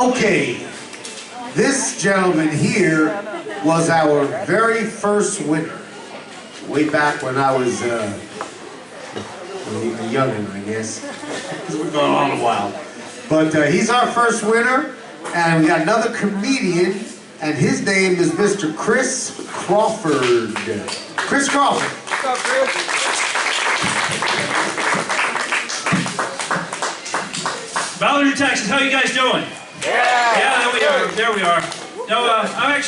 Okay, this gentleman here was our very first winner. Way back when I was a youngin', I guess. We're going on a while. But he's our first winner, and we got another comedian, and his name is Mr. Chris Crawford. Chris Crawford. What's up, Chris? Ballinger, Texas, how you guys doing? Yeah, there we are. No, I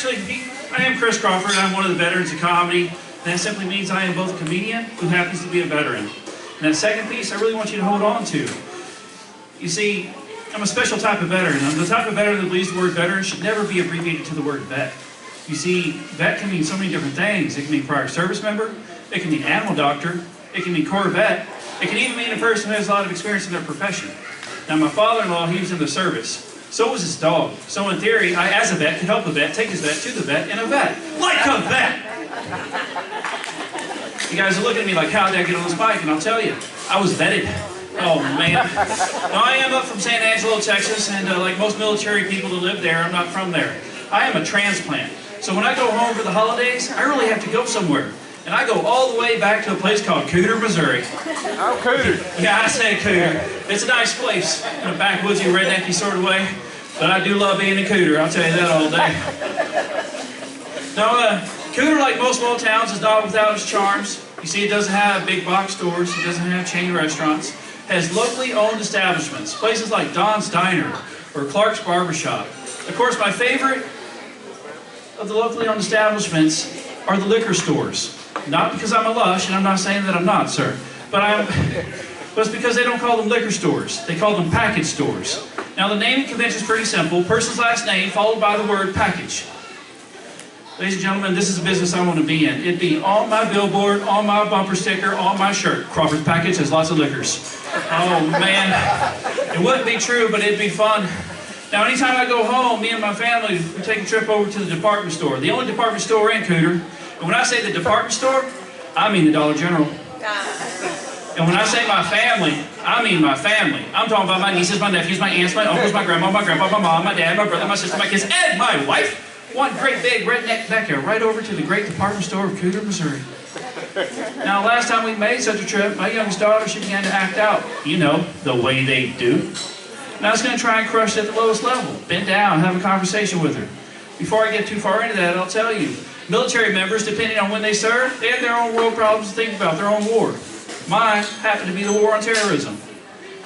am Chris Crawford. I'm one of the veterans of comedy. And that simply means I am both a comedian who happens to be a veteran. And that second piece I really want you to hold on to. You see, I'm a special type of veteran. I'm the type of veteran that believes the word veteran should never be abbreviated to the word vet. You see, vet can mean so many different things. It can mean prior service member, it can mean animal doctor, it can mean Corps vet, it can even mean a person who has a lot of experience in their profession. Now, my father-in-law, he was in the service. So was his dog. So in theory, I, as a vet, could help a vet, take his vet to the vet in a vet. Like a vet! You guys are looking at me like, how did I get on this bike? And I'll tell you, I was vetted. Oh, man. Now, I am up from San Angelo, Texas, and like most military people that live there, I'm not from there. I am a transplant. So when I go home for the holidays, I really have to go somewhere. And I go all the way back to a place called Cooter, Missouri. Oh, Cooter. Yeah, I say Cooter. It's a nice place in a backwoodsy, rednecky sort of way. But I do love being a Cooter, I'll tell you that all day. Now, Cooter, like most small towns, is not without its charms. You see, it doesn't have big box stores, it doesn't have chain restaurants. It has locally owned establishments, places like Don's Diner or Clark's Barbershop. Of course, my favorite of the locally owned establishments are the liquor stores. Not because I'm a lush, and I'm not saying that I'm not, sir, but it's because they don't call them liquor stores. They call them package stores. Now, the naming convention is pretty simple. Person's last name followed by the word package. Ladies and gentlemen, this is a business I want to be in. It'd be on my billboard, on my bumper sticker, on my shirt. Crawford's Package has lots of liquors. Oh, man. It wouldn't be true, but it'd be fun. Now, anytime I go home, me and my family, we take a trip over to the department store. The only department store in Cooter. And when I say the department store, I mean the Dollar General. And when I say my family, I mean my family. I'm talking about my nieces, my nephews, my aunts, my uncles, my grandma, my grandpa, my mom, my dad, my brother, my sister, my kids, and my wife. One great big redneck Becca right over to the great department store of Cooter, Missouri. Now, last time we made such a trip, my youngest daughter, she began to act out. You know, the way they do. And I was going to try and crush it at the lowest level. Bend down, have a conversation with her. Before I get too far into that, I'll tell you. Military members, depending on when they serve, they have their own world problems to think about, their own war. Mine happened to be the war on terrorism.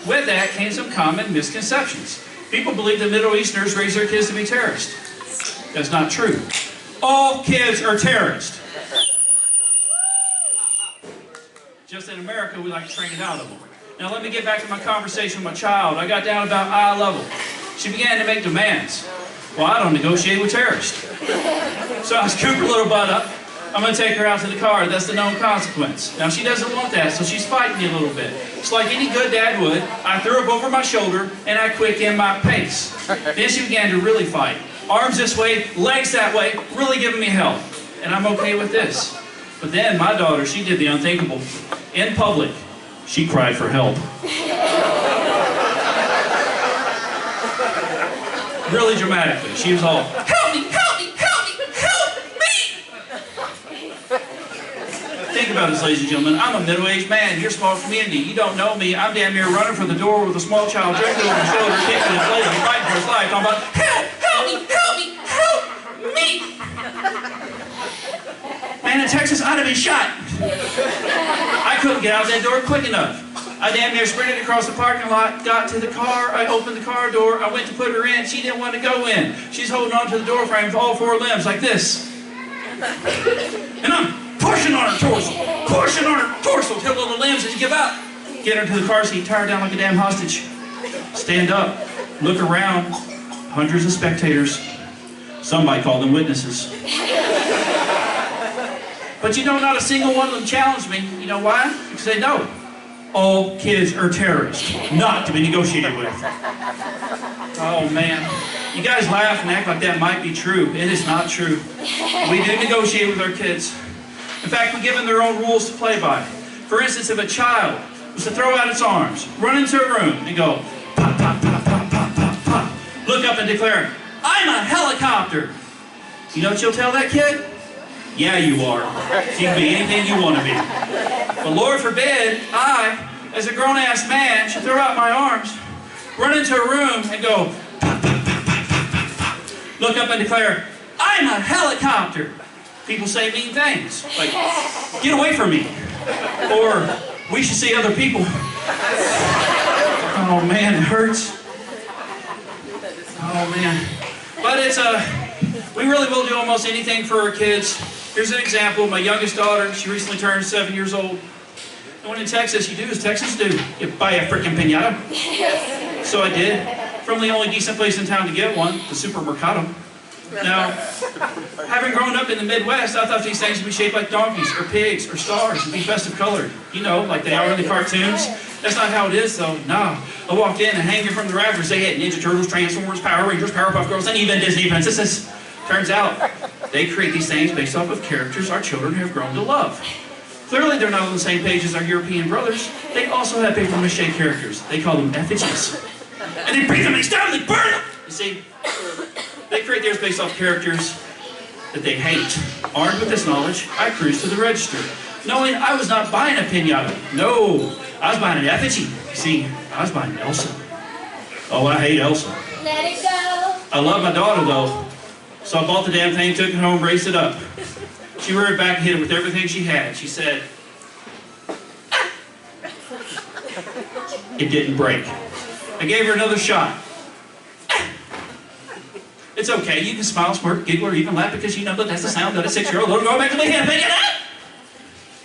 With that came some common misconceptions. People believe that Middle Easterners raise their kids to be terrorists. That's not true. All kids are terrorists. Just in America, we like to train it out of them. Now let me get back to my conversation with my child. I got down about eye level. She began to make demands. Well, I don't negotiate with terrorists. So I scooped her little butt up. I'm going to take her out to the car. That's the known consequence. Now, she doesn't want that, so she's fighting me a little bit. Just like any good dad would, I threw her over my shoulder, and I quickened my pace. Then she began to really fight. Arms this way, legs that way, really giving me hell. And I'm okay with this. But then my daughter, she did the unthinkable. In public, she cried for help. Really dramatically. She was all, help me, help me, help me, help me! Think about this, ladies and gentlemen. I'm a middle-aged man. You're a small community. You don't know me. I'm damn near running for the door with a small child directly over his shoulder, kicking his leg, and fighting for his life. Talking about, help, help me, help me, help me! Man, in Texas, I'd have been shot. I couldn't get out that door quick enough. I damn near sprinted across the parking lot, got to the car, I opened the car door, I went to put her in, she didn't want to go in. She's holding on to the door frame with all four limbs like this. And I'm pushing on her torso till little limbs just give up. Get her to the car seat, tie her down like a damn hostage. Stand up, look around, hundreds of spectators. Some might call them witnesses. But you know, not a single one of them challenged me. You know why? Because they know. All kids are terrorists, not to be negotiated with. Oh man, you guys laugh and act like that might be true. It is not true. We do negotiate with our kids. In fact, we give them their own rules to play by. For instance, if a child was to throw out its arms, run into a room and go, pop, pop, pop, pop, pop, pop, pop, look up and declare, I'm a helicopter. You know what you'll tell that kid? Yeah, you are. You can be anything you want to be. But Lord forbid, I, as a grown-ass man, should throw out my arms, run into a room and go, pop, pop, pop, pop, pop, pop, pop. Look up and declare, I'm a helicopter. People say mean things, like, get away from me. Or, we should see other people. Oh man, it hurts. Oh man. But it's we really will do almost anything for our kids. Here's an example. My youngest daughter, she recently turned 7 years old. And when in Texas, you do as Texans do. You buy a frickin' piñata. So I did. From the only decent place in town to get one, the Supermercado. Now, having grown up in the Midwest, I thought these things would be shaped like donkeys or pigs or stars and be festive colored. You know, like they are in the cartoons. That's not how it is, though. No. I walked in and hanging from the rafters, they had Ninja Turtles, Transformers, Power Rangers, Powerpuff Girls, and even Disney princesses. Turns out, they create these things based off of characters our children have grown to love. Clearly, they're not on the same page as our European brothers. They also have papier-mâché characters. They call them effigies. And they break them, and they stab them, they burn them! You see, they create theirs based off characters that they hate. Armed with this knowledge, I cruised to the register, knowing I was not buying a piñata. No, I was buying an effigy. You see, I was buying Elsa. Oh, I hate Elsa. Let it go. I love my daughter, though. So I bought the damn thing, took it home, raised it up. She reared back and hit it with everything she had. She said, ah. It didn't break. I gave her another shot. Ah. It's okay. You can smile, smirk, giggle, or even laugh because you know that that's the sound that a 6-year-old little girl makes me hand pick it up.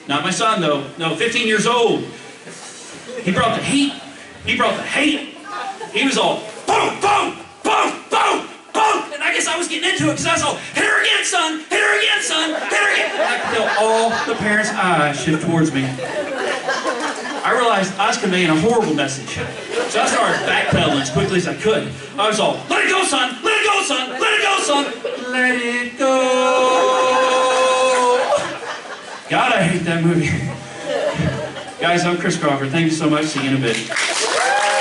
Not my son, though. No, 15 years old. He brought the heat. He brought the hate. He was all, boom, boom, boom, boom, boom. And I guess I was getting into it because I was all, hit her again, son. Hit her again, son. Hit her again. And I could feel all the parents' eyes shift towards me. I realized I was conveying a horrible message. So I started backpedaling as quickly as I could. I was all, let it go, son. Let it go, son. Let it go, son. Let it go. God, I hate that movie. Guys, I'm Chris Crawford. Thank you so much. See you in a bit.